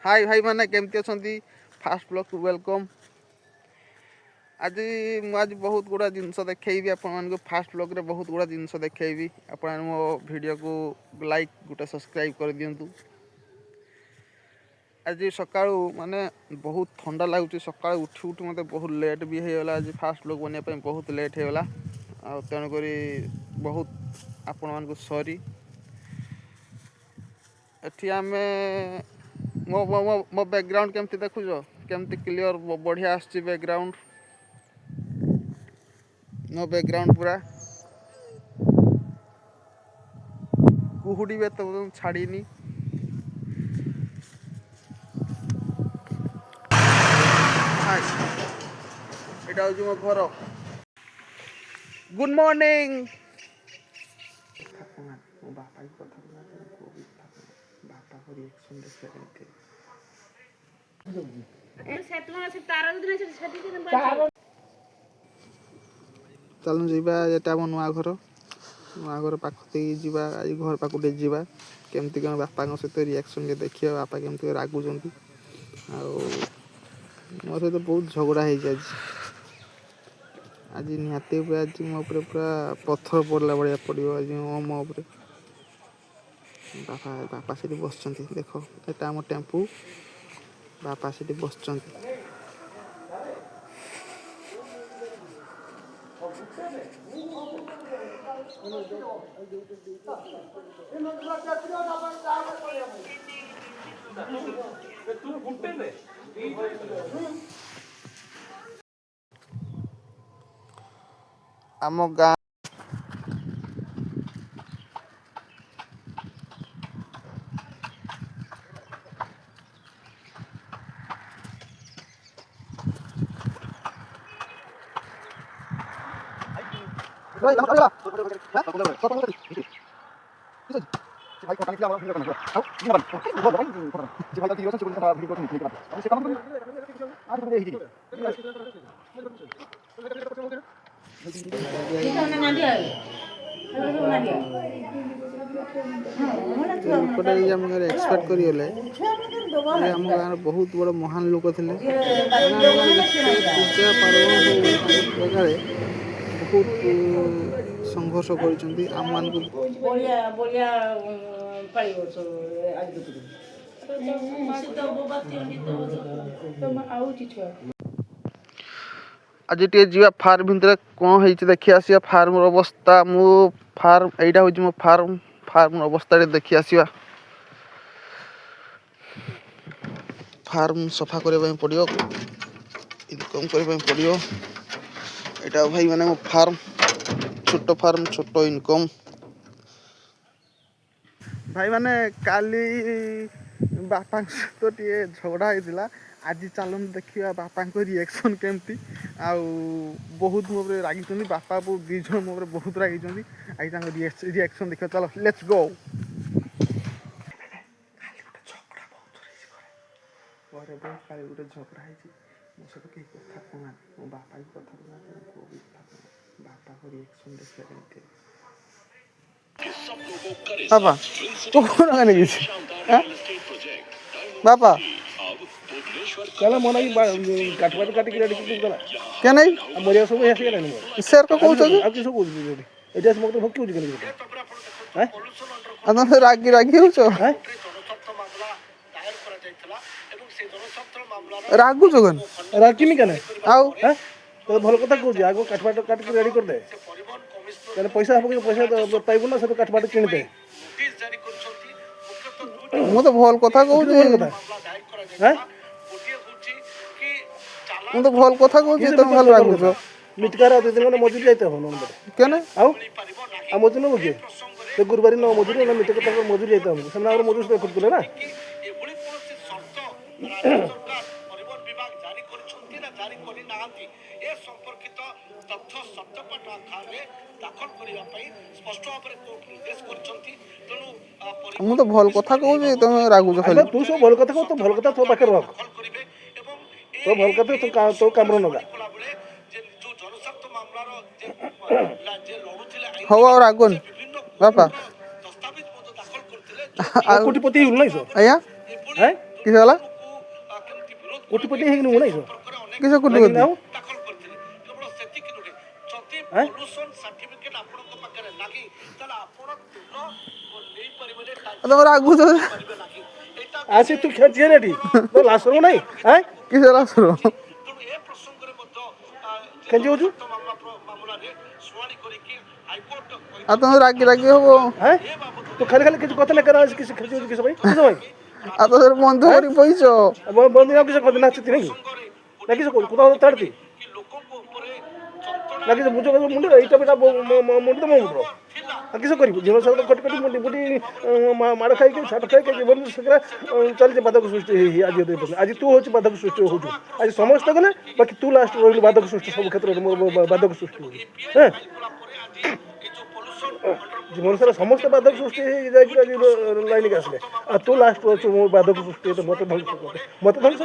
हाय भाई मैंने केमती अच्छा फास्ट ब्लॉग टू वेलकम। आज मुझे बहुत गुड़ा जिनस देखी आपको फास्ट ब्लॉग रे बहुत गुड़ा जिनस देखी आप मो वीडियो को लाइक गोटे सब्सक्राइब कर दिंतु। आज सका माने बहुत ठंडा लगुच सका उठी उठी मत बहुत लेट भी होगा। आज फास्ट ब्लॉग बनवाई बहुत लेट होगा तेणुक बहुत आपण मानक सॉरी। एठी आमे मो मो मो मो बैकग्राउंड केमती देखुछ केमती क्लियर बढ़िया आसची बैकग्राउंड मो बैकग्राउंड पूरा कुहुड़ी बे तो छाड़ीनी। एटा होची मो घर। Good morning. मो बापा की कथा बापा को रिएक्शन देखते चलू जीवा एटा मो नुआ घर पाखते जीवा आज घर पाखुटे जीवा केमती कौन बापा सहित रिएक्शन के देखिए बापा केमती रागुंट मो सहित बहुत झगड़ा हो आज निहाती आज मो पूरा पत्थर पड़ला भाया पड़ो आज मो बापा बापा से बस देख एटा आम टेम्पू बापा से बस आम गाँ एक्सपेक्ट करें आम गाँव बहुत बड़ महान लोक थे पूजा पार्वण बहुत संघर्ष आज टे जी फार्म भितर कौन हो देखी आसिया फार्म अवस्था मो फार्म एटा हूँ मो फार्म फार्म अवस्था देखी आसिया फार्म सफा करने पड़ो इनकम करने पड़ो एटा भाई माने मो फार्म छोट इनकम भाई माने काली बापा तो टे झगड़ा होता आज चलन देखा बापा रिएक्शन केमती आउ बहुत मो रागी बापा दीज मो बहुत रागी आज रिएक्शन देखा चलो लेट्स गो। काली गोटे झगड़ा मो सब कहीं कथा कहना मो बापा की कथा बापा को रिएक्शन देखते बापा तो कौन गाने बापा चलो मना की काटवाट काटी के रेडी कर देला क्या नहीं मरिया सब ऐसे नहीं सर को कहू छ अब किसो कहू एटा से मत भक्ति हो गनी हैं अन से रागी हो छ हैं रागु जगन राकिनी कने आउ हैं तो भल कथा कहू आगो काटवाट काटी के रेडी कर दे तने पैसा हम पैसा पाइबो ना से काटवाट किन दे मो तो भल कथा कहू छ हैं मो तो भल कथा कहू छ तुम भल रागु छ मिटकार दे दिन मजूरी जाते हो नन केने आउ आ मजूरी न के तो गुरुवारी न मजूरी ना मिटक तक मजूरी जाते हम सेना और मजूरी से खुद ना मु तो भल कथा कहू छ तुम रागु छ खाली तू सब भल कथा को तो भल कथा तो पाखे रख तो भल कथा तो काम नगा हवा और रागुन बापा कोटिपति हुल नहीं सो आया हैं किस वाला କୋଟିପତି ହେଇକି ନୁହଁ ନାଇଁ କିସ କୋଟି ନାଇଁ ଆଉ ଆଁ? ତମେ ରାଗୁଛ ଆସି ତୁ ଖେଳିଛି ଏଠି ତ ଲାଷ୍ଟ ନାଇଁ ଆଁ କିସର ଆସୁର କେମିତି ହଉଛୁ ଆଉ ତମେ ରାଗି ରାଗି ହବ ଆଁ ତୁ ଖାଲି ଖାଲି କିଛି କଥା ନାଇଁ କେন କିଛି ଖେଳିଛି ହଉଛି କିସ ପାଇଁ ଆଉ ତ ବନ୍ଧ କରି ବଇଛ ବନ୍ଦି ଆଉ କିଛି କଥା ନାଚୁଛି ନାଇଁ ନା କିଛି କହୁଛୁ କୋথাও ଛାଡ଼ତି ନା କିଛି ବୁଝ ମୁଣ୍ଡ ଏଇଟା ବେଟା ମୁଣ୍ଡ ତ ମୋ ମୁଣ୍ଡ ଆଉ କିସ କରିବୁ ଝିଅ ସହିତ କଟି କଟି ମୁଣ୍ଡି ମୁଣ୍ଡି ମାଡ଼ ଖାଇକି ଛାଟ ଖାଇକି ଜୀବନ ସେଟା ଚାଲିଛି ବାଧକ ସୃଷ୍ଟି ହେଇ ଆଜି ଆଜି ତୁ ହଉଛି ବାଧକ ସୃଷ୍ଟି ହଉଛୁ ଆଜି ସମସ୍ତେ ଗଲେ ବାକି ତୁ ଲାଷ୍ଟ ରହିଲୁ ବାଧକ ସୃଷ୍ଟି ସବୁ କ୍ଷେତ୍ରରେ ବାଧକ ସୃଷ୍ଟି ହଉଛି ହଁ ଜୀବନ ସାରା ସମସ୍ତେ ବାଧକ ସୃଷ୍ଟି ହେଇ ଯାଇକି ଆଜି ଲାଇନକି ଆସିଲେ ଆଉ ତୁ ଲାଷ୍ଟ ଅଛୁ ମୋ ବାଧକ ସୃଷ୍ଟି ମତେ ଧ୍ୱଂସ